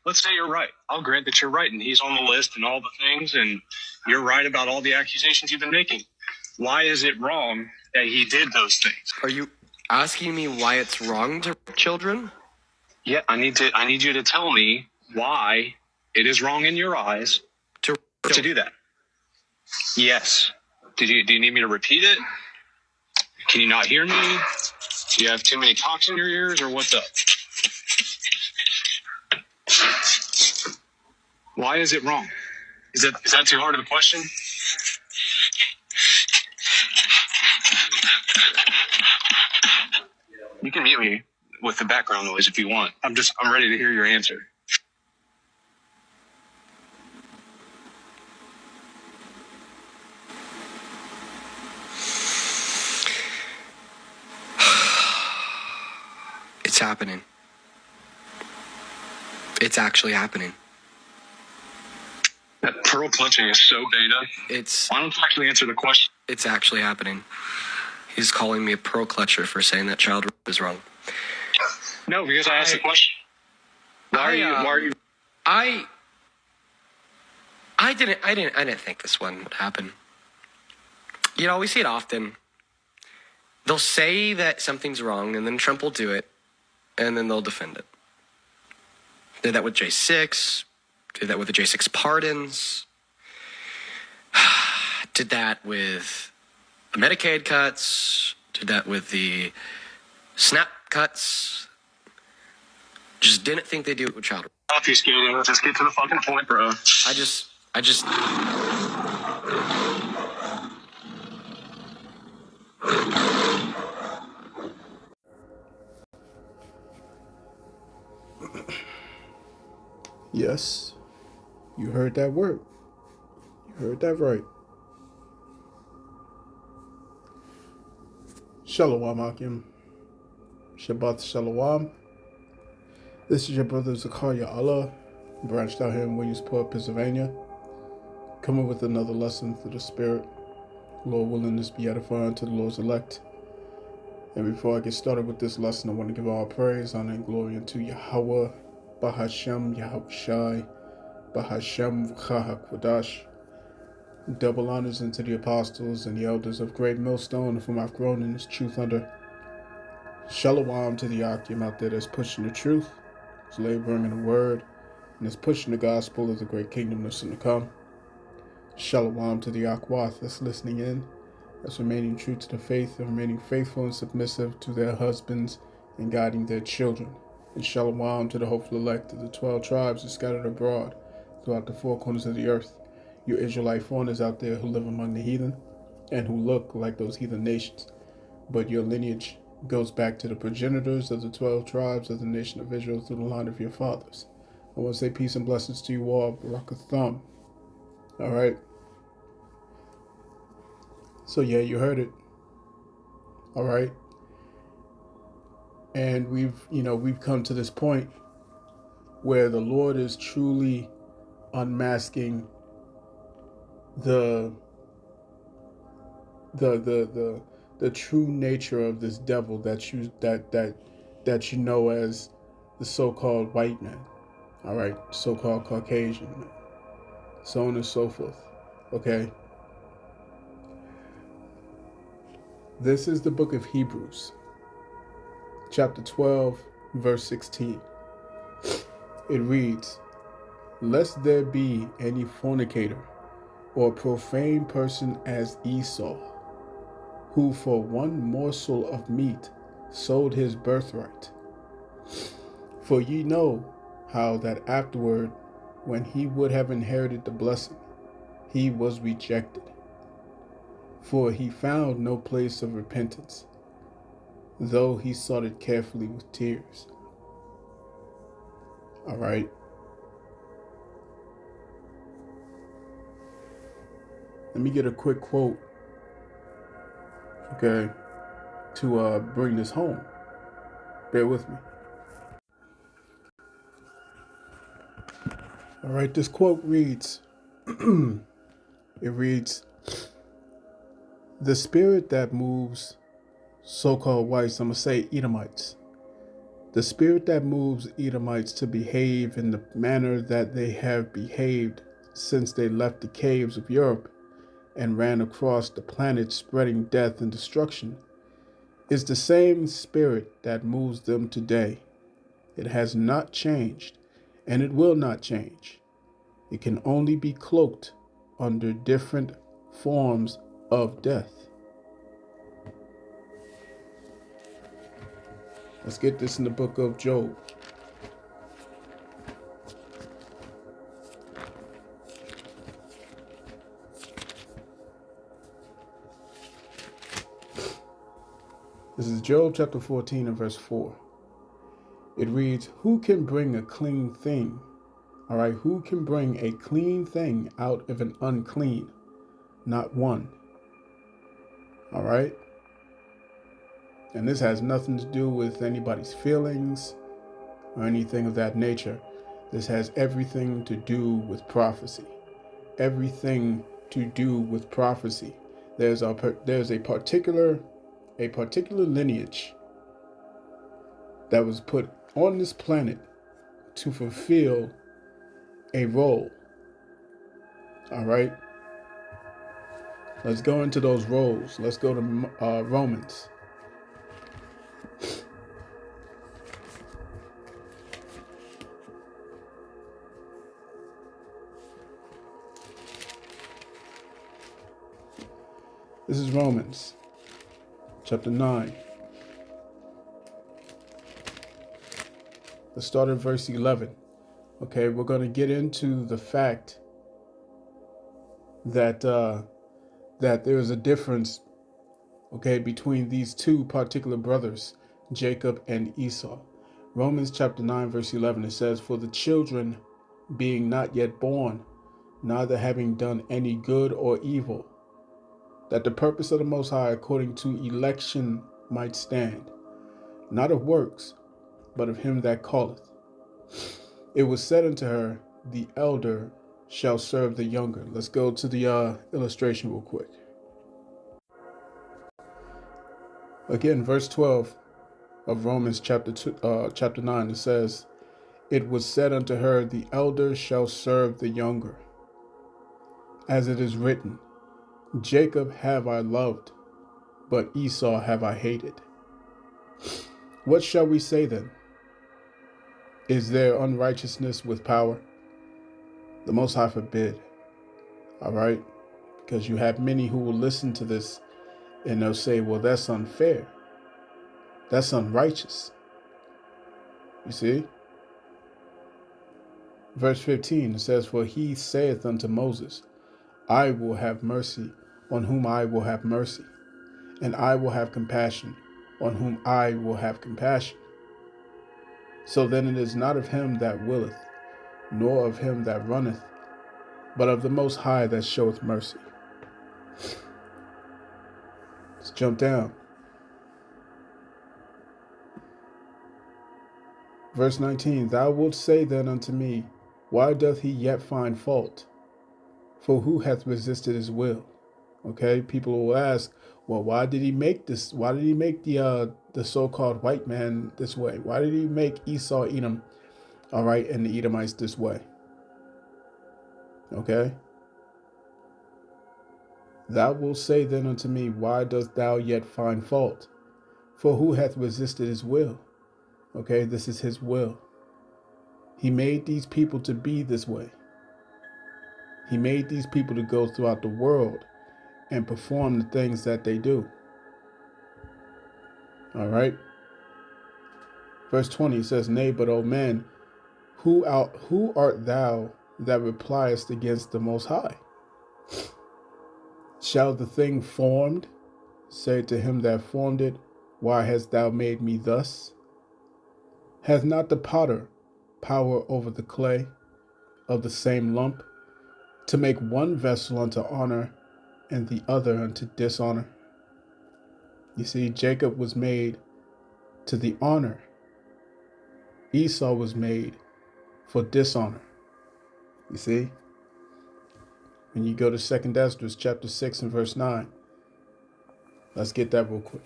let's say you're right. I'll grant that you're right, and he's on the list and all the things, and you're right about all the accusations you've been making. Why is it wrong that he did those things? Are you asking me why it's wrong to rape children? Yeah, I need you to tell me why it is wrong in your eyes to do that. Yes. Do you need me to repeat it? Can you not hear me? Do you have too many cocks in your ears, or what's up? Why is it wrong? Is that too hard of a question? You can mute me with the background noise if you want. I'm ready to hear your answer. It's happening. It's actually happening. That pearl clutching is so beta. Why don't you actually answer the question? It's actually happening. He's calling me a pearl clutcher for saying that child rape is wrong. No, because I asked the question. Why are you? I didn't think this one would happen. You know, we see it often. They'll say that something's wrong, and then Trump will do it, and then they'll defend it. Did that with J6. Did that with the J6 pardons. Did that with the Medicaid cuts. Did that with the SNAP cuts. Just didn't think they'd do it with child rape. Obfuscating. Let's just get to the fucking point, bro. I just. Yes, you heard that word. You heard that right. Shalom Akim. Shabbat Shalom. This is your brother Zakaria Allah, branched out here in Williamsport, Pennsylvania, coming with another lesson through the Spirit. Lord willing, this be edifying to the Lord's elect. And before I get started with this lesson, I want to give all praise, honor, and glory unto Yahweh, Bahashem, Yahushai, Bahashem, V'chahakwadash. Double honors unto the apostles and the elders of Great Millstone, of whom I've grown in this truth under. Shalom to the Akim out there that's pushing the truth, is laboring in the word, and is pushing the gospel of the great kingdom that's soon to come. Shalom to the Akwath that's listening in, that's remaining true to the faith and remaining faithful and submissive to their husbands and guiding their children. And shalom to the hopeful elect of the 12 tribes that scattered abroad throughout the four corners of the earth. You Israelite foreigners out there who live among the heathen and who look like those heathen nations, but your lineage goes back to the progenitors of the 12 tribes of the nation of Israel through the line of your fathers. I want to say peace and blessings to you all. Barakatham. All right. So yeah, you heard it. All right. And we've come to this point where the Lord is truly unmasking the true nature of this devil that you know as the so-called white man, all right, so-called Caucasian man, so on and so forth. Okay, this is the book of Hebrews, chapter 12, verse 16. It reads, "Lest there be any fornicator or profane person as Esau, who for one morsel of meat sold his birthright. For ye know how that afterward, when he would have inherited the blessing, he was rejected. For he found no place of repentance, though he sought it carefully with tears." All right. Let me get a quick quote, okay, to bring this home. Bear with me. All right, this quote reads, it reads, "The spirit that moves so-called whites, I'm going to say Edomites, The spirit that moves Edomites to behave in the manner that they have behaved since they left the caves of Europe and ran across the planet spreading death and destruction is the same spirit that moves them today. It has not changed, and it will not change. It can only be cloaked under different forms of death. Let's get this in the book of Job. This is Job chapter 14 and verse 4. It reads, who can bring a clean thing? All right, who can bring a clean thing out of an unclean? Not one. All right. And this has nothing to do with anybody's feelings or anything of that nature. This has everything to do with prophecy. Everything to do with prophecy. There's a particular lineage that was put on this planet to fulfill a role. All right. Let's go into those roles. Let's go to Romans. This is Romans chapter 9. Let's start at verse 11. Okay, we're going to get into the fact that that there is a difference, okay, between these two particular brothers, Jacob and Esau. Romans chapter 9, verse 11, it says, for the children being not yet born, neither having done any good or evil, that the purpose of the Most High according to election might stand, not of works, but of him that calleth. It was said unto her, the elder shall serve the younger. Let's go to the illustration real quick. Again, verse 12 of Romans chapter 9, it says, it was said unto her, the elder shall serve the younger. As it is written, Jacob have I loved, but Esau have I hated. What shall we say then? Is there unrighteousness with power? The Most High forbid. All right? Because you have many who will listen to this and they'll say, well, that's unfair. That's unrighteous. You see? Verse 15 says, for he saith unto Moses, I will have mercy on whom I will have mercy, and I will have compassion on whom I will have compassion. So then it is not of him that willeth, nor of him that runneth, but of the Most High that showeth mercy. Let's jump down. Verse 19, thou wilt say then unto me, why doth he yet find fault? For who hath resisted his will? Okay, people will ask, well, why did he make this? Why did he make the so-called white man this way? Why did he make Esau, Edom, all right, and the Edomites this way? Okay. Thou wilt say then unto me, why dost thou yet find fault? For who hath resisted his will? Okay, this is his will. He made these people to be this way. He made these people to go throughout the world and perform the things that they do. All right. Verse 20 says, nay, but O man, who art thou that repliest against the Most High? Shall the thing formed say to him that formed it, why hast thou made me thus? Hath not the potter power over the clay of the same lump, to make one vessel unto honor and the other unto dishonor? You see, Jacob was made to the honor. Esau was made for dishonor. You see? When you go to 2 Esdras chapter 6 and verse 9, let's get that real quick.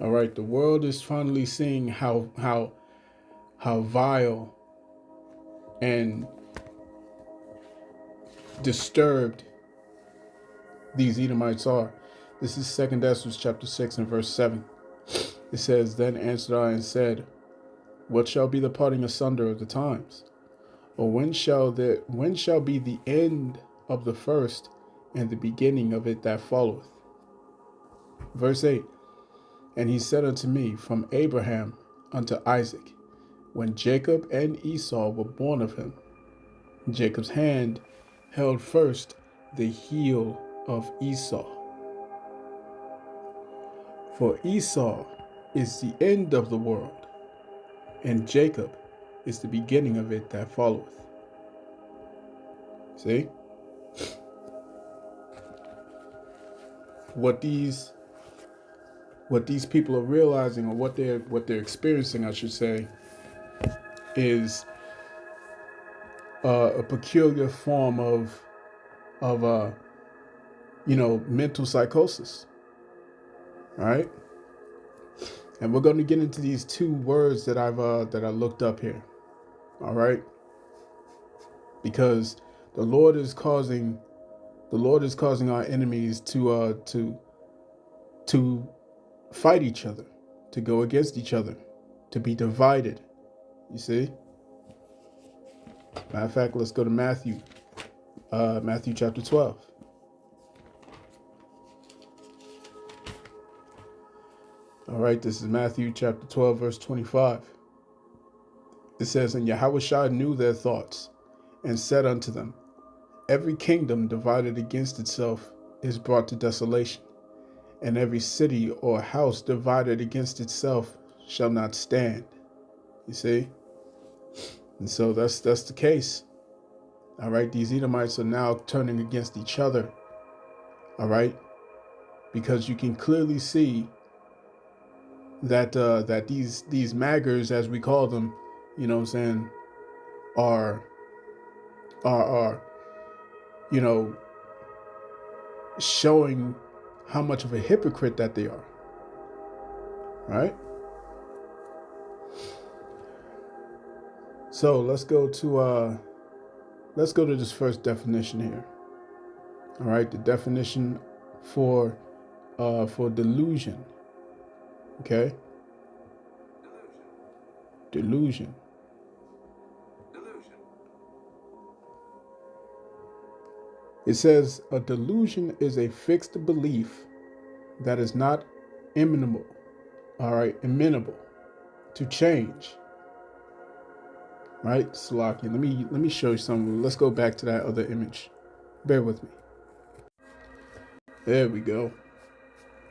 All right, the world is finally seeing how vile and disturbed these Edomites are. This is 2 Ezra chapter 6 and verse 7. It says, Then answered I and said, What shall be the parting asunder of the times? Or when shall be the end of the first and the beginning of it that followeth? Verse 8. And he said unto me, From Abraham unto Isaac, when Jacob and Esau were born of him, Jacob's hand held first the heel of Esau. For Esau is the end of the world, and Jacob is the beginning of it that followeth. See? What these people are realizing, or what they're experiencing, I should say, is a peculiar form of mental psychosis. All right, and we're going to get into these two words that I looked up here. All right, because the Lord is causing our enemies to fight each other, to go against each other, to be divided. You see? Matter of fact, let's go to Matthew chapter 12. All right, this is Matthew chapter 12, verse 25. It says, And Yahushua knew their thoughts, and said unto them, Every kingdom divided against itself is brought to desolation, and every city or house divided against itself shall not stand. You see? And so that's the case. All right, these Edomites are now turning against each other. All right, because you can clearly see that these maggers, as we call them, you know what I'm saying, are showing how much of a hypocrite that they are. Right? So let's go to this first definition here. All right, the definition for delusion. Okay? Delusion. It says a delusion is a fixed belief that is not amenable to change. Right, Salaki. Let me show you something. Let's go back to that other image. Bear with me. There we go.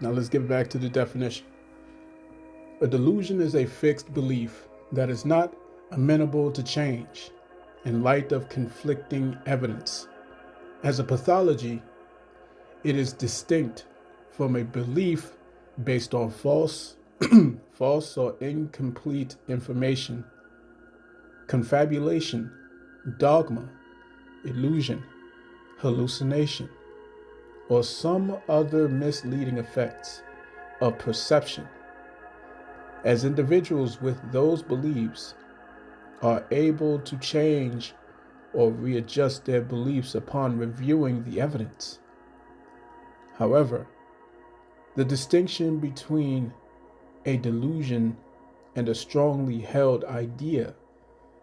Now let's get back to the definition. A delusion is a fixed belief that is not amenable to change in light of conflicting evidence. As a pathology, it is distinct from a belief based on false or incomplete information, confabulation, dogma, illusion, hallucination, or some other misleading effects of perception. As individuals with those beliefs are able to change or readjust their beliefs upon reviewing the evidence. However, the distinction between a delusion and a strongly held idea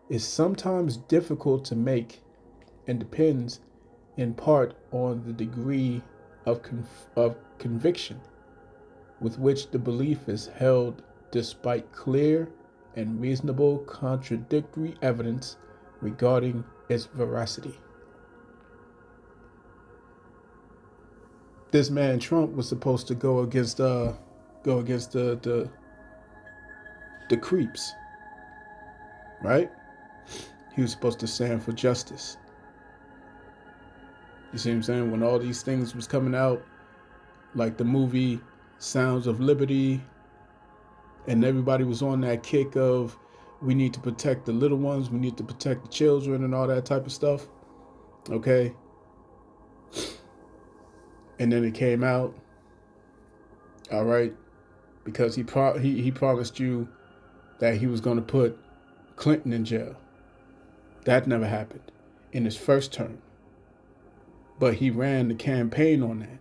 is sometimes difficult to make and depends in part on the degree of conviction with which the belief is held, despite clear and reasonable contradictory evidence regarding its veracity. This man Trump was supposed to go against the creeps, right? He was supposed to stand for justice. You see what I'm saying? When all these things was coming out, like the movie Sounds of Liberty, and everybody was on that kick of, we need to protect the little ones, we need to protect the children and all that type of stuff. Okay? And then it came out, all right, because he promised you that he was going to put Clinton in jail. That never happened in his first term. But he ran the campaign on that.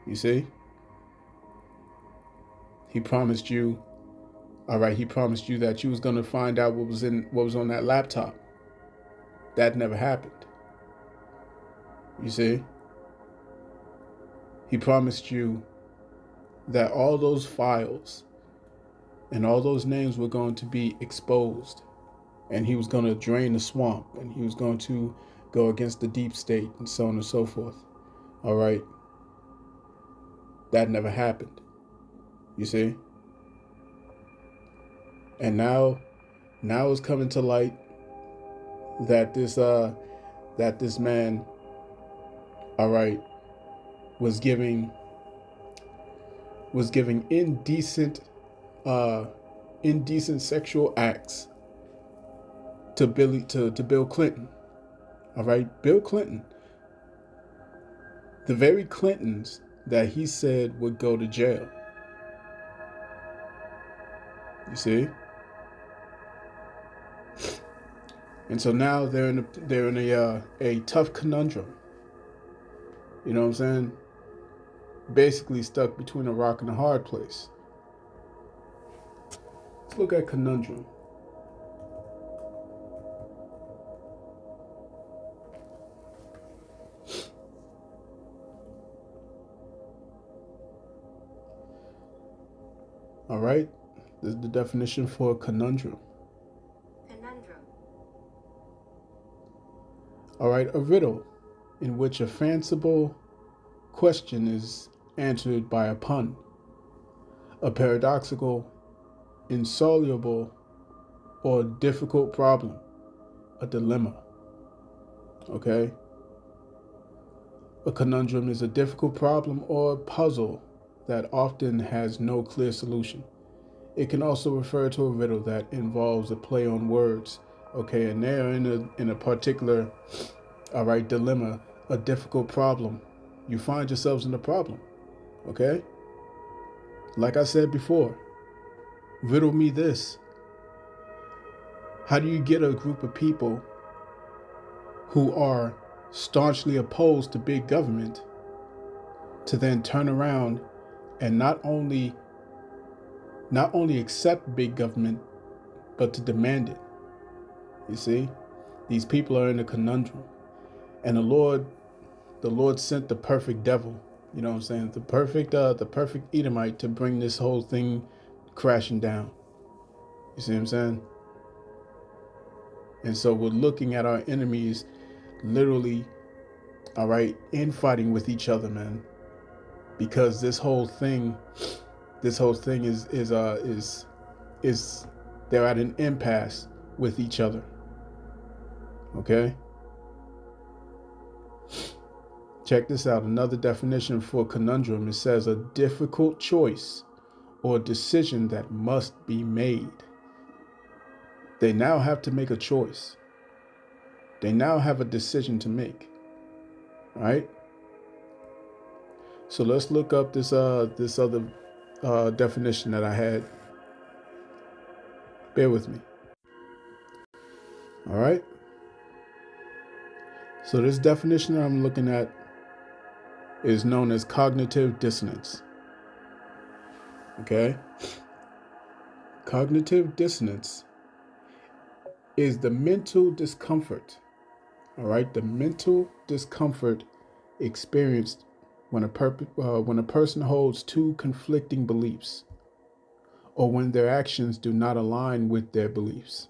You see? He promised you, all right, he promised you that you was going to find out what was on that laptop. That never happened. You see? He promised you that all those files and all those names were going to be exposed, and he was going to drain the swamp, and he was going to go against the deep state, and so on and so forth. All right? That never happened. You see? And now it's coming to light that this man, all right, was giving indecent sexual acts to Bill Clinton. All right, Bill Clinton, the very Clintons that he said would go to jail. You see? And so now they're in a tough conundrum. You know what I'm saying? Basically stuck between a rock and a hard place. Let's look at Conundrum. All right, this is the definition for conundrum. Conundrum. All right, a riddle in which a fanciful question is answered by a pun. A paradoxical, insoluble, or difficult problem. A dilemma. Okay? A conundrum is a difficult problem or puzzle that often has no clear solution. It can also refer to a riddle that involves a play on words. Okay, and they're in a particular, all right, dilemma, a difficult problem. You find yourselves in a problem. Okay? Like I said before, riddle me this. How do you get a group of people who are staunchly opposed to big government to then turn around and not only accept big government, but to demand it? You see, these people are in a conundrum, and the Lord sent the perfect devil. You know what I'm saying? The perfect Edomite to bring this whole thing crashing down. You see what I'm saying? And so we're looking at our enemies, literally, all right, infighting with each other, man. Because this whole thing is they're at an impasse with each other. Okay? Check this out. Another definition for conundrum. It says a difficult choice or decision that must be made. They now have to make a choice. They now have a decision to make. All right? So let's look up this other definition that I had. Bear with me. All right. So this definition that I'm looking at is known as cognitive dissonance. Okay? Cognitive dissonance is the mental discomfort. All right? The mental discomfort experienced when a person holds two conflicting beliefs, or when their actions do not align with their beliefs.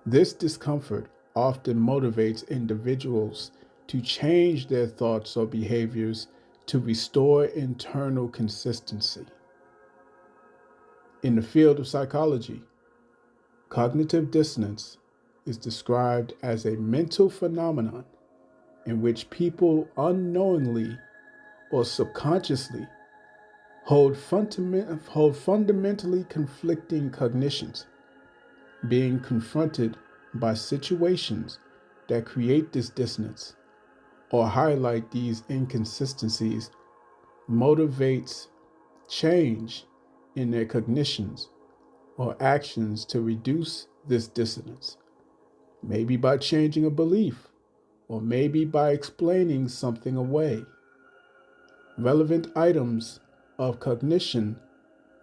This discomfort often motivates individuals to change their thoughts or behaviors to restore internal consistency. In the field of psychology, cognitive dissonance is described as a mental phenomenon in which people unknowingly or subconsciously hold fundamentally conflicting cognitions, being confronted by situations that create this dissonance or highlight these inconsistencies motivates change in their cognitions or actions to reduce this dissonance, maybe by changing a belief, or maybe by explaining something away. Relevant items of cognition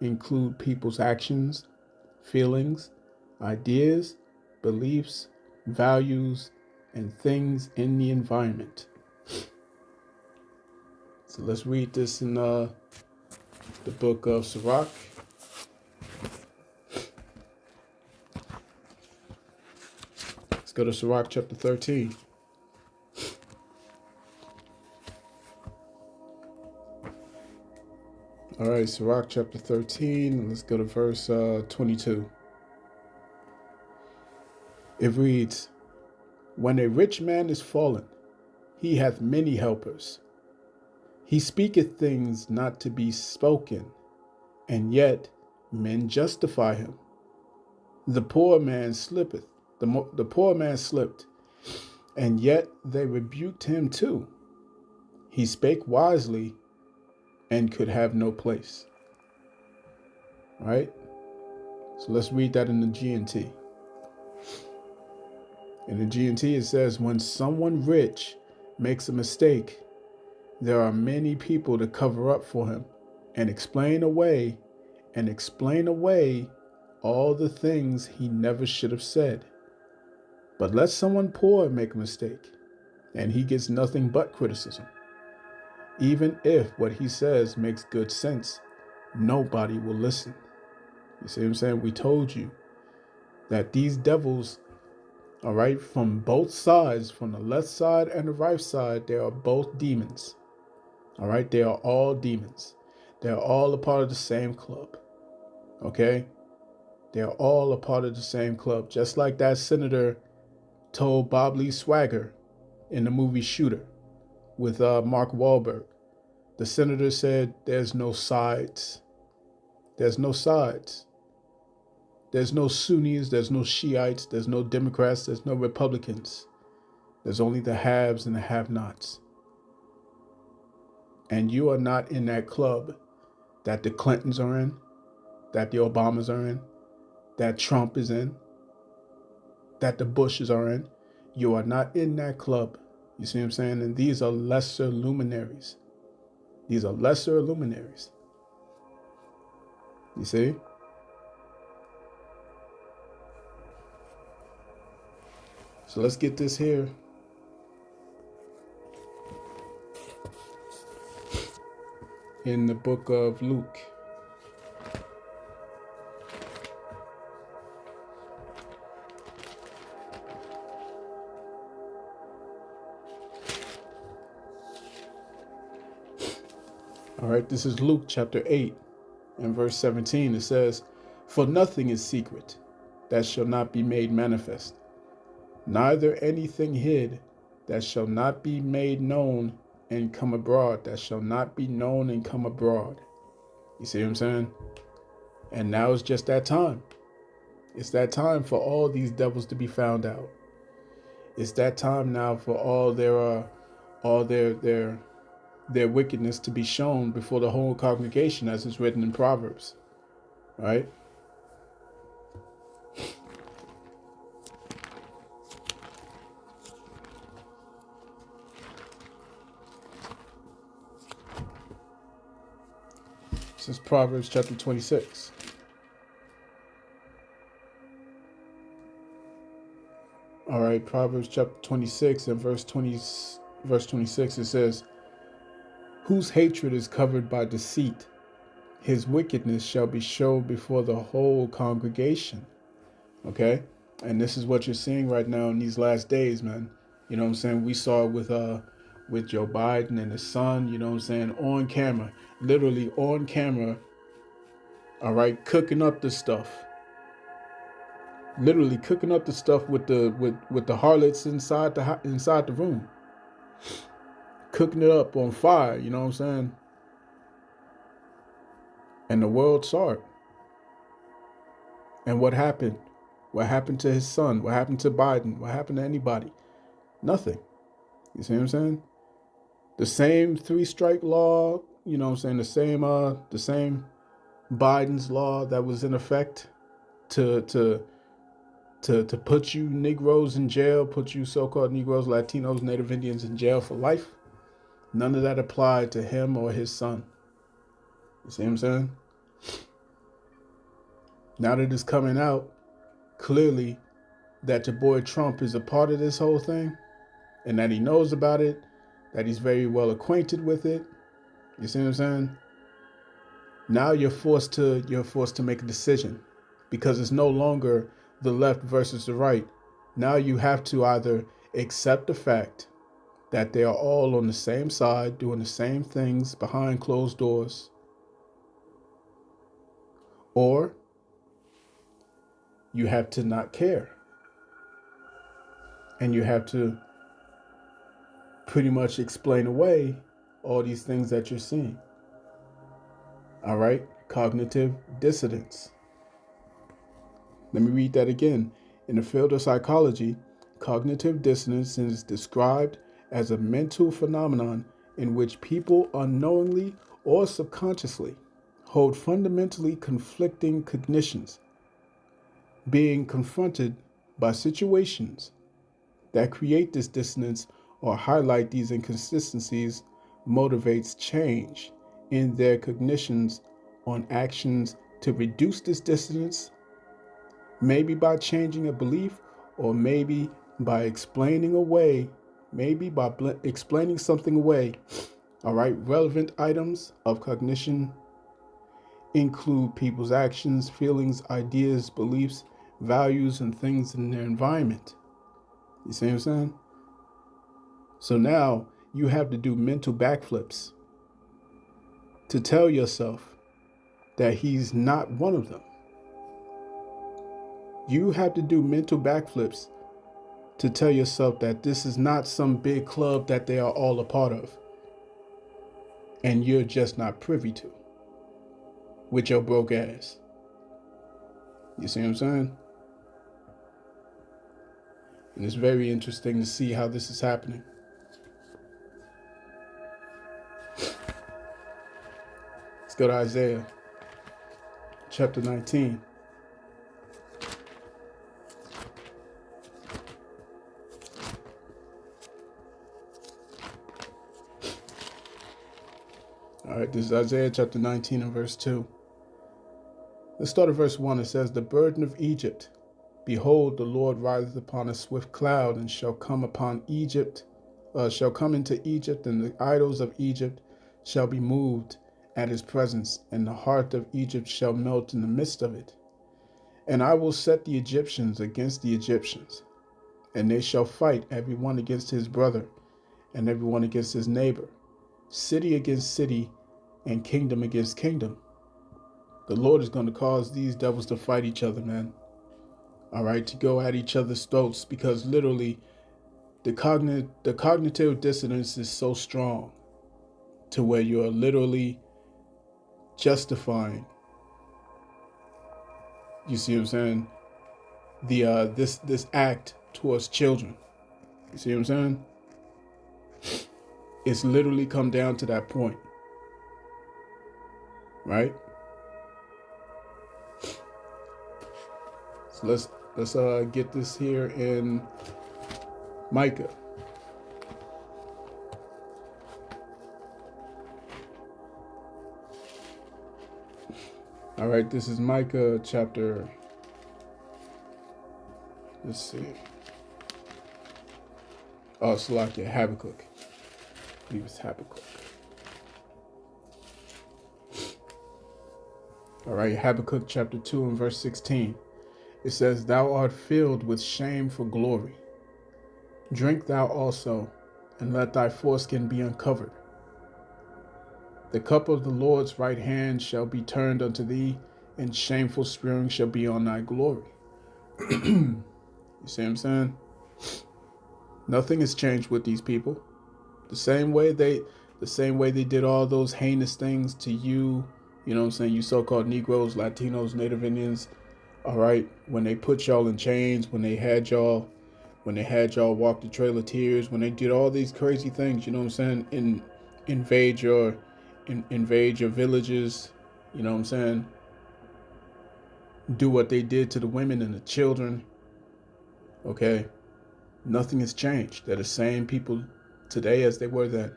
include people's actions, feelings, ideas, beliefs, values, and things in the environment. So let's read this in the book of Sirach. Let's go to Sirach chapter 13. All right, Sirach chapter 13. Let's go to verse 22. It reads, "When a rich man is fallen, he hath many helpers. He speaketh things not to be spoken, and yet men justify him. The poor man slippeth, the poor man slipped, and yet they rebuked him too. He spake wisely and could have no place." Right? So let's read that in the G&T. In the G&T it says, when someone rich makes a mistake, there are many people to cover up for him and explain away all the things he never should have said. But let someone poor make a mistake, and he gets nothing but criticism. Even if what he says makes good sense, nobody will listen. You see what I'm saying? We told you that these devils, all right, from both sides, from the left side and the right side, they are both demons. All right, they are all demons. They're all a part of the same club. Okay? They're all a part of the same club. Just like that senator told Bob Lee Swagger in the movie Shooter with Mark Wahlberg. The senator said, there's no sides. There's no sides. There's no Sunnis, there's no Shiites, there's no Democrats, there's no Republicans. There's only the haves and the have-nots. And you are not in that club that the Clintons are in, that the Obamas are in, that Trump is in, that the Bushes are in. You are not in that club. You see what I'm saying? And these are lesser luminaries. These are lesser luminaries. You see? So let's get this here. In the book of Luke. All right, this is Luke chapter 8 and verse 17. It says, "For nothing is secret that shall not be made manifest, neither anything hid that shall not be made known and come abroad, that shall not be known and come abroad." You see what I'm saying? And now it's just that time. It's that time for all these devils to be found out. It's that time now for all their wickedness to be shown before the whole congregation, as is written in Proverbs. Right? This is Proverbs chapter 26. All right, Proverbs chapter 26 and verse 26, it says, "Whose hatred is covered by deceit, his wickedness shall be shown before the whole congregation." Okay? And this is what you're seeing right now in these last days, man. You know what I'm saying? We saw it with Joe Biden and his son, you know what I'm saying, on camera, literally on camera, all right, cooking up the stuff. Literally cooking up the stuff with the harlots inside the room. Cooking it up on fire, you know what I'm saying? And the world saw it. And what happened? What happened to his son? What happened to Biden? What happened to anybody? Nothing. You see what I'm saying? The same 3-strike law you know what I'm saying, the same Biden's law that was in effect to put you Negroes in jail, put you so-called Negroes, Latinos, Native Indians in jail for life. None of that applied to him or his son. You see what I'm saying? Now that it's coming out clearly that your boy Trump is a part of this whole thing and that he knows about it, that he's very well acquainted with it. You see what I'm saying? Now you're forced to make a decision because it's no longer the left versus the right. Now you have to either accept the fact that they are all on the same side doing the same things behind closed doors, or you have to not care. And you have to pretty much explain away all these things that you're seeing. All right? Cognitive dissonance. Let me read that again. In the field of psychology, cognitive dissonance is described as a mental phenomenon in which people unknowingly or subconsciously hold fundamentally conflicting cognitions. Being confronted by situations that create this dissonance or highlight these inconsistencies motivates change in their cognitions on actions to reduce this dissonance, maybe by changing a belief or maybe by explaining away, explaining something away. All right, relevant items of cognition include people's actions, feelings, ideas, beliefs, values, and things in their environment. You see what I'm saying? So now you have to do mental backflips to tell yourself that he's not one of them. You have to do mental backflips to tell yourself that this is not some big club that they are all a part of and you're just not privy to with your broke ass. You see what I'm saying? And it's very interesting to see how this is happening. Let's go to Isaiah chapter 19. All right, this is Isaiah chapter 19 and verse 2. Let's start at verse 1. It says, "The burden of Egypt. Behold, the Lord rideth upon a swift cloud, and shall come into Egypt, and the idols of Egypt shall be moved at his presence, and the heart of Egypt shall melt in the midst of it. And I will set the Egyptians against the Egyptians, and they shall fight every one against his brother, and every one against his neighbor, city against city, and kingdom against kingdom." The Lord is going to cause these devils to fight each other, man. All right, to go at each other's throats, because literally the cognitive dissonance is so strong to where you're literally justifying, you see what I'm saying, the this act towards children. You see what I'm saying? It's literally come down to that point, right? So let's get this here in Micah. All right, this is Micah chapter, let's see. Oh, Salakia, Habakkuk. I believe it's Habakkuk. All right, Habakkuk chapter 2 and verse 16. It says, "Thou art filled with shame for glory. Drink thou also, and let thy foreskin be uncovered. The cup of the Lord's right hand shall be turned unto thee, and shameful spewing shall be on thy glory." You see what I'm saying? Nothing has changed with these people. The same way they did all those heinous things to you, you know what I'm saying, you so-called Negroes, Latinos, Native Indians, all right, when they put y'all in chains, when they had y'all walk the Trail of Tears, when they did all these crazy things, you know what I'm saying, invade your invade your villages, you know what I'm saying? Do what they did to the women and the children, okay? Nothing has changed. They're the same people today as they were then.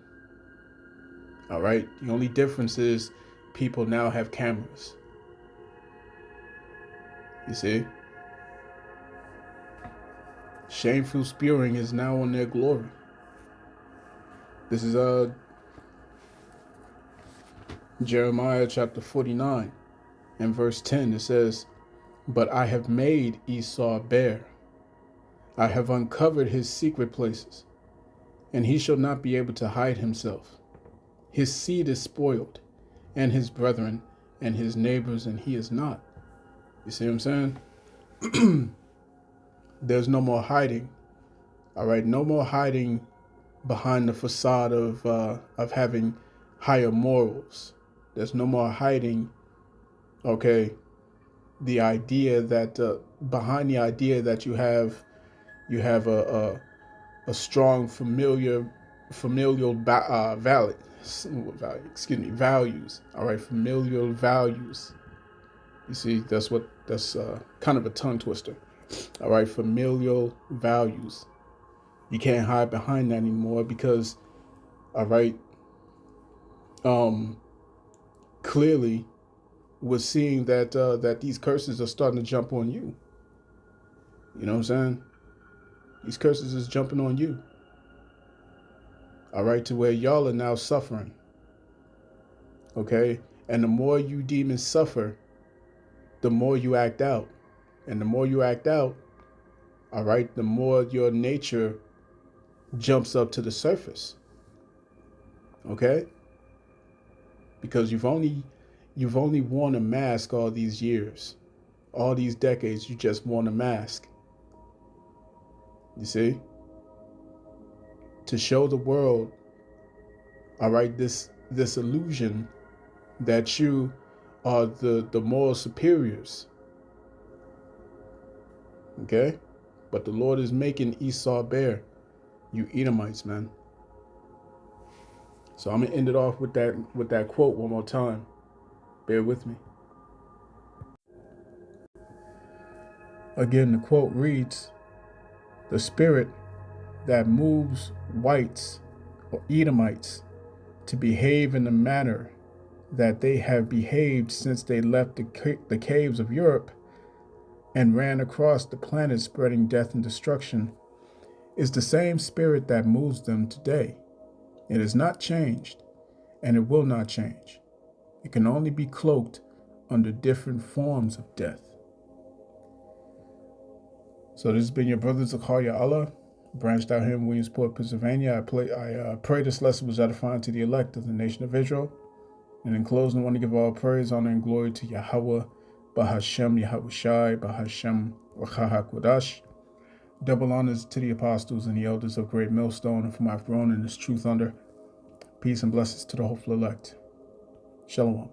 All right? The only difference is people now have cameras. You see? Shameful spewing is now on their glory. This is Jeremiah chapter 49 and verse 10. It says, "But I have made Esau bare. I have uncovered his secret places, and he shall not be able to hide himself. His seed is spoiled, and his brethren, and his neighbors, and he is not." You see what I'm saying? There's no more hiding. All right, no more hiding behind the facade of having higher morals. There's no more hiding. Okay, the idea that behind the idea that you have a strong familial values. All right, familial values. You see, that's kind of a tongue twister. All right, familial values. You can't hide behind that anymore because, all right, clearly we're seeing that these curses are starting to jump on you. You know what I'm saying? These curses is jumping on you. All right, to where y'all are now suffering. Okay? And the more you demons suffer, the more you act out. And the more you act out, all right, the more your nature jumps up to the surface. Okay? Because you've only worn a mask all these years. All these decades, you just worn a mask. You see? To show the world, all right, this illusion that you are the moral superiors. Okay? But the Lord is making Esau bare, you Edomites, man. So I'm gonna end it off with that quote one more time. Bear with me. Again, the quote reads, "The spirit that moves whites or Edomites to behave in the manner that they have behaved since they left the caves of Europe and ran across the planet spreading death and destruction is the same spirit that moves them today. It has not changed, and it will not change. It can only be cloaked under different forms of death." So this has been your brother Zakaria Allah, branched out here in Williamsport, Pennsylvania. I pray this lesson was edifying to the elect of the nation of Israel. And in closing, I want to give all praise, honor, and glory to Yahweh, Bahashem Yahushai, Bahashem Rachaha Kodash. Double honors to the apostles and the elders of Great Millstone, and for my throne in this truth under. Peace and blessings to the hopeful elect. Shalom.